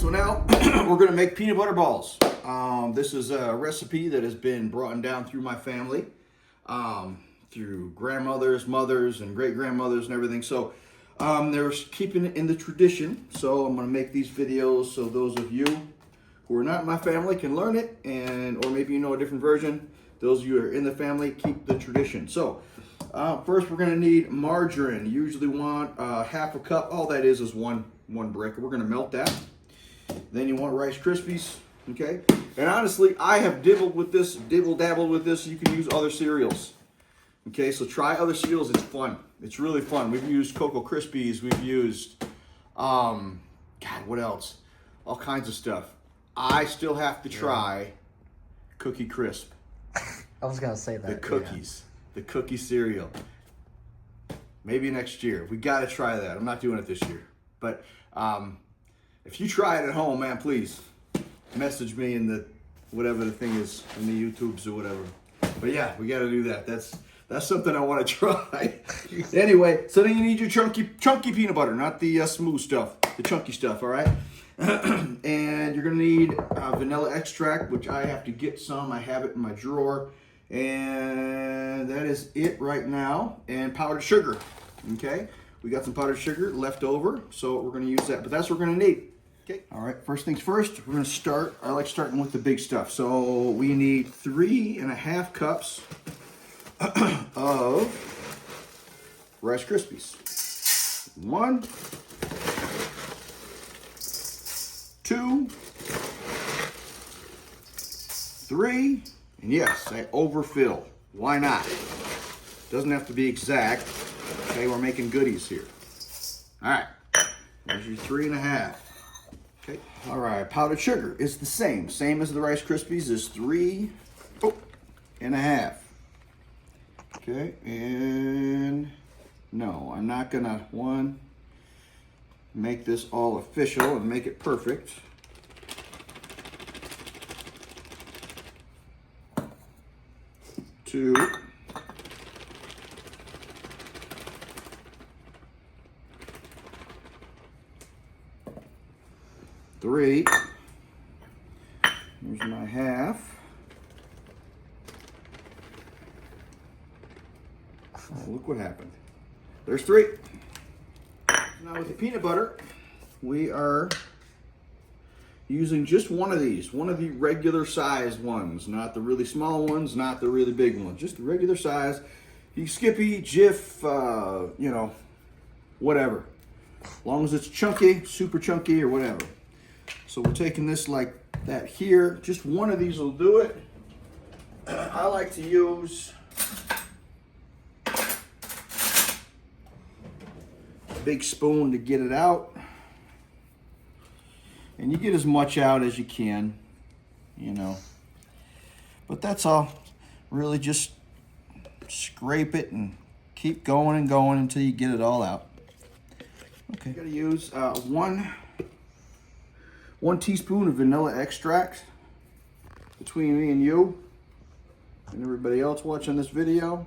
So now we're gonna make peanut butter balls. This is a recipe that has been brought down through my family, through grandmothers, mothers, and great-grandmothers and everything. So they're keeping it in the tradition. So I'm gonna make these videos so those of you who are not in my family can learn it, or maybe you know a different version. Those of you who are in the family, keep the tradition. So first we're gonna need margarine. You usually want half a cup. All that is one brick. We're gonna melt that. Then you want Rice Krispies, okay? And honestly, I have dabbled with this. You can use other cereals, okay? So try other cereals. It's fun. It's really fun. We've used Cocoa Krispies. We've used, God, what else? All kinds of stuff. I still have to try Cookie Crisp. I was gonna say that. The cookies, the cookie cereal. Maybe next year. We got to try that. I'm not doing it this year, but if you try it at home, man, please message me in the whatever the thing is in the YouTubes or whatever. But yeah, we got to do that. That's something I want to try. Anyway, so then you need your chunky peanut butter, not the smooth stuff, the chunky stuff. All right. And you're gonna need vanilla extract, which I have to get some. I have it in my drawer, and that is it right now. And powdered sugar. Okay, we got some powdered sugar left over, so we're gonna use that. But that's what we're gonna need. Okay. All right. First things first. We're gonna start. I like starting with the big stuff. So we need 3.5 cups of Rice Krispies. 1, 2, 3, and yes, I overfill. Why not? Doesn't have to be exact. Okay, we're making goodies here. All right, there's your 3.5. Okay, all right, powdered sugar is the same as the Rice Krispies, is 3.5. Okay, and no, I'm not gonna, make this all official and make it perfect. 2, 3. Here's my half. Oh, look what happened. There's 3. Now with the peanut butter, we are using just one of these, one of the regular size ones, not the really small ones, not the really big ones, just the regular size. You Skippy, Jif, whatever. As long as it's chunky, super chunky or whatever. So we're taking this like that here. Just one of these will do it. I like to use big spoon to get it out, and you get as much out as you can, but that's all. Really just scrape it and keep going and going until you get it all out. Okay, gotta use one teaspoon of vanilla extract between me and you and everybody else watching this video.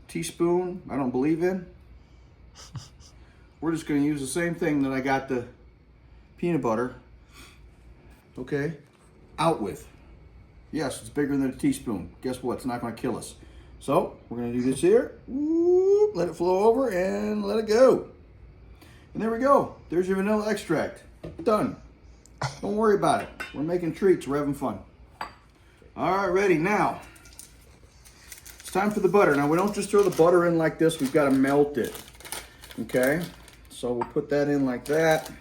Teaspoon, I don't believe in. We're just going to use the same thing that I got the peanut butter, okay, out with. Yes, it's bigger than a teaspoon. Guess what? It's not going to kill us. So we're going to do this here. Whoop, let it flow over and let it go. And there we go. There's your vanilla extract. Done. Don't worry about it. We're making treats. We're having fun. All right, ready now. Time for the butter. Now we don't just throw the butter in like this, we've got to melt it. Okay, so we'll put that in like that.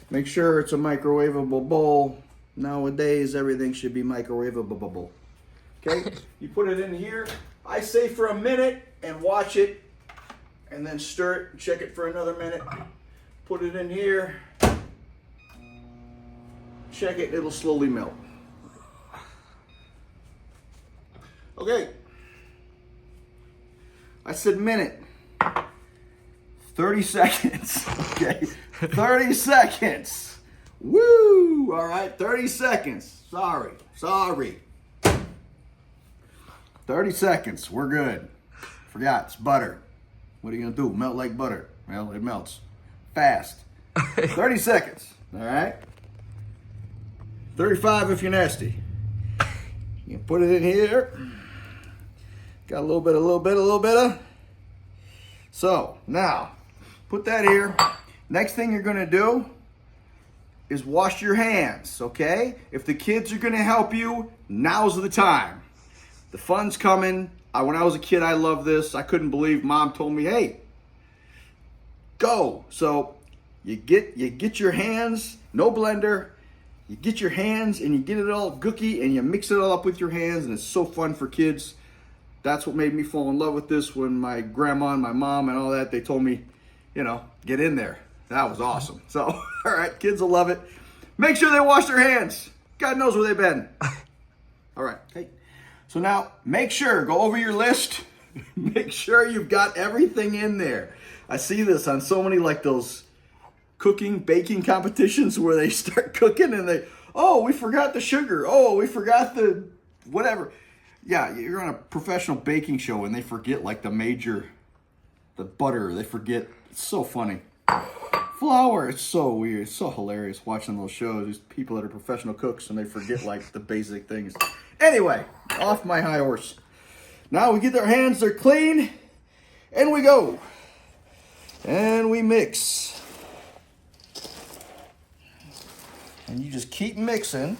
Make sure it's a microwavable bowl. Nowadays everything should be microwavable. Okay, you put it in here, I say for a minute, and watch it, and then stir it and check it for another minute. Put it in here, check it, it'll slowly melt. Okay, I said minute, 30 seconds, okay, 30 seconds, woo, all right, 30 seconds, sorry, 30 seconds, we're good. Forgot, it's butter. What are you gonna do, melt like butter? Well, it melts fast. 30 seconds, all right? 35 if you're nasty. You can put it in here. Got a little bit of. So now, put that here. Next thing you're gonna do is wash your hands, okay? If the kids are gonna help you, now's the time. The fun's coming. When I was a kid, I loved this. I couldn't believe Mom told me, hey, go. So you get your hands, no blender. You get your hands and you get it all gooky and you mix it all up with your hands, and it's so fun for kids. That's what made me fall in love with this. When my grandma and my mom and all that, they told me, get in there. That was awesome. So, all right, kids will love it. Make sure they wash their hands. God knows where they've been. All right. Hey. So now, make sure, go over your list. Make sure you've got everything in there. I see this on so many like those baking competitions where they start cooking and we forgot the sugar. Oh, we forgot the whatever. Yeah, you're on a professional baking show and they forget like the butter. They forget. It's so funny. Flour, it's so weird. It's so hilarious watching those shows. These people that are professional cooks and they forget like the basic things. Anyway, off my high horse. Now we get our hands, they're clean, and we go. And we mix. And you just keep mixing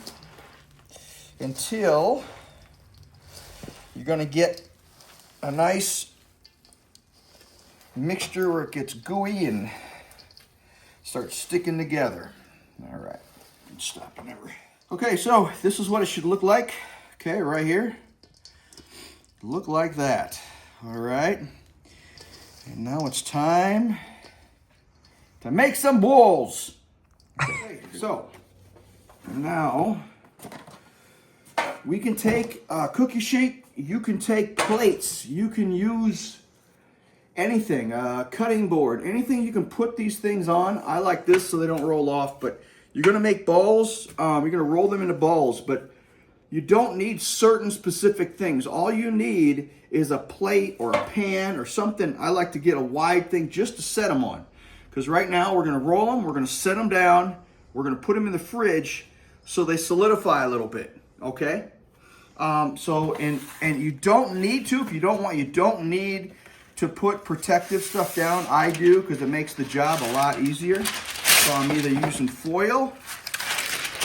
until you're gonna get a nice mixture where it gets gooey and starts sticking together. All right, stop whenever. Okay, so this is what it should look like. Okay, right here. Look like that. All right. And now it's time to make some balls. Okay, so now we can take a cookie sheet. You can take plates. You can use anything, cutting board, anything you can put these things on. I like this so they don't roll off, but you're gonna make balls. You're gonna roll them into balls, but you don't need certain specific things. All you need is a plate or a pan or something. I like to get a wide thing just to set them on. Because right now we're gonna roll them, we're gonna set them down, we're gonna put them in the fridge so they solidify a little bit, okay? And you don't need to, if you don't want, you don't need to put protective stuff down. I do, because it makes the job a lot easier. So I'm either using foil,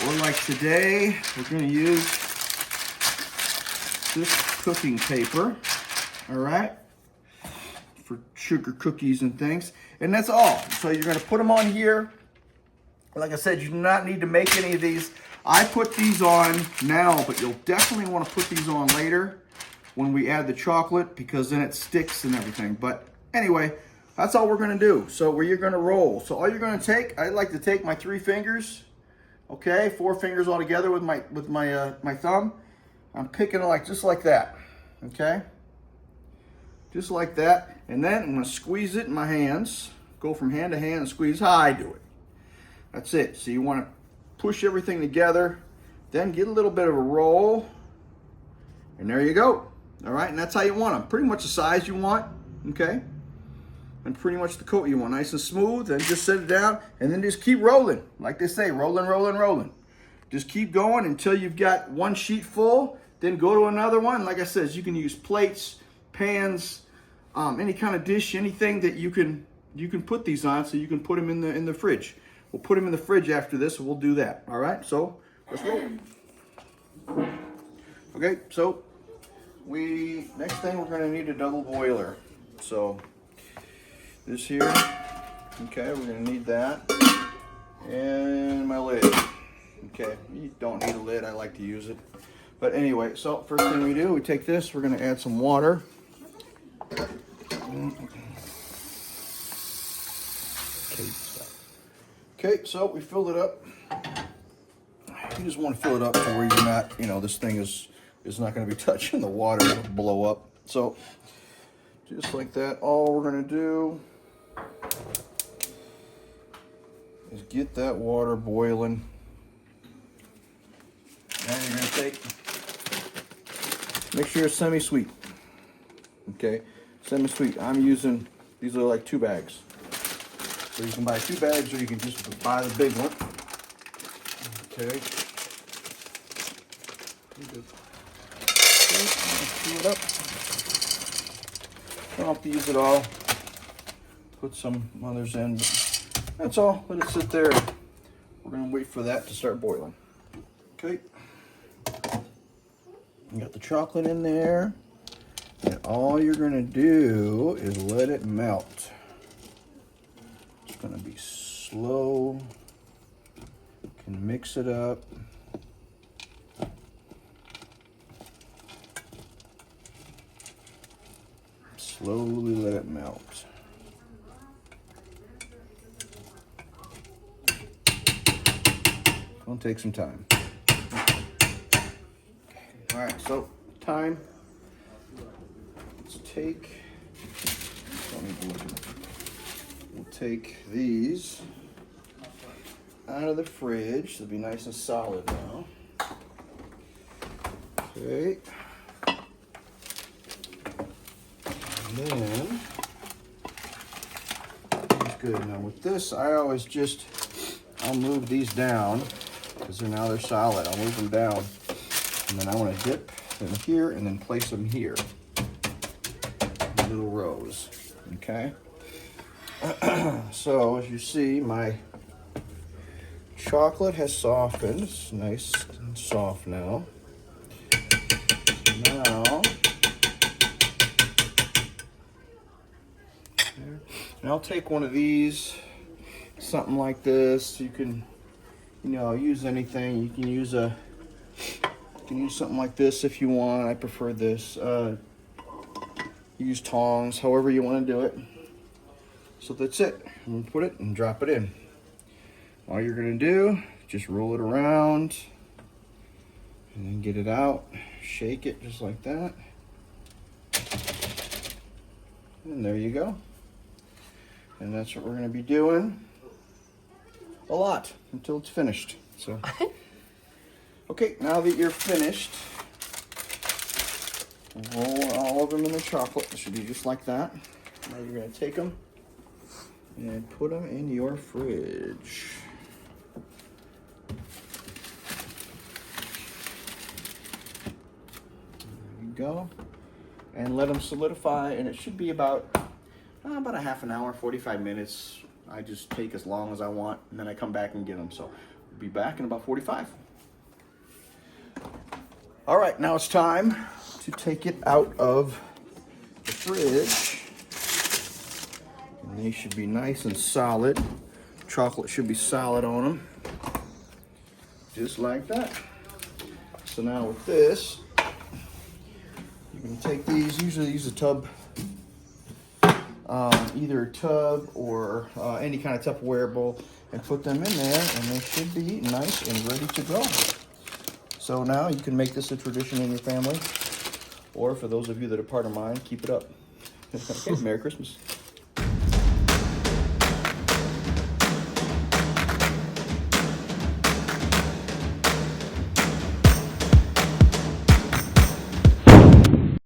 or like today, we're gonna use this cooking paper, all right, for sugar cookies and things. And that's all. So you're gonna put them on here. Like I said, you do not need to make any of these. I put these on now, but you'll definitely want to put these on later when we add the chocolate, because then it sticks and everything. But anyway, that's all we're gonna do. So where you're gonna roll. So all you're gonna take, I like to take my 3 fingers, okay, 4 fingers all together with my thumb. I'm picking it just like that, okay? Just like that. And then I'm gonna squeeze it in my hands. Go from hand to hand and squeeze how I do it. That's it. So you wanna push everything together, then get a little bit of a roll, and there you go. All right, and that's how you want them. Pretty much the size you want, okay? And pretty much the coat you want, nice and smooth, and just set it down, and then just keep rolling. Like they say, rolling, rolling, rolling. Just keep going until you've got one sheet full, then go to another one. Like I said, you can use plates, pans, any kind of dish, anything that you can put these on, so you can put them in the fridge. We'll put them in the fridge after this, and we'll do that. All right, so let's roll. Okay, so next thing we're gonna need a double boiler. So this here, okay, we're gonna need that, and my lid. Okay, you don't need a lid, I like to use it. But anyway, so first thing we do, we take this, we're gonna add some water. Okay, so we filled it up. You just want to fill it up to where you're not, this thing is not going to be touching the water, it'll blow up. So just like that, all we're going to do is get that water boiling. Now you're going to make sure it's semi-sweet. Okay, semi-sweet. I'm using, these are like 2 bags. So you can buy 2 bags or you can just buy the big one. Okay. Fill it up. Don't have to use it all. Put some others in, but that's all. Let it sit there. We're gonna wait for that to start boiling. Okay. You got the chocolate in there, and all you're gonna do is let it melt. It's gonna be slow. You can mix it up. Slowly let it melt. It'll take some time. All right, so time. Let's take. We'll take these out of the fridge. They'll be nice and solid now. Okay. And then that's good. Now with this, I'll move these down because they're solid. I'll move them down, and then I want to dip them here and then place them here, in little rows. Okay. So as you see, my chocolate has softened. It's nice and soft now. Now, and I'll take one of these, something like this. You can, use anything. You can use something like this if you want. I prefer this. Use tongs, however you want to do it. So that's it. I'm gonna put it and drop it in. All you're gonna do, just roll it around and then get it out. Shake it just like that. And there you go. And that's what we're gonna be doing a lot until it's finished. So, okay, now that you're finished, roll all of them in the chocolate. It should be just like that. Now you're gonna take them and put them in your fridge. There you go. And let them solidify, and it should be about a half an hour, 45 minutes. I just take as long as I want, and then I come back and get them. So we'll be back in about 45. All right, now it's time to take it out of the fridge. And they should be nice and solid. Chocolate should be solid on them. Just like that. So now with this, you can take these, usually use a tub, either a tub or any kind of Tupperware bowl, and put them in there, and they should be nice and ready to go. So now you can make this a tradition in your family, or for those of you that are part of mine, keep it up. Okay, Merry Christmas.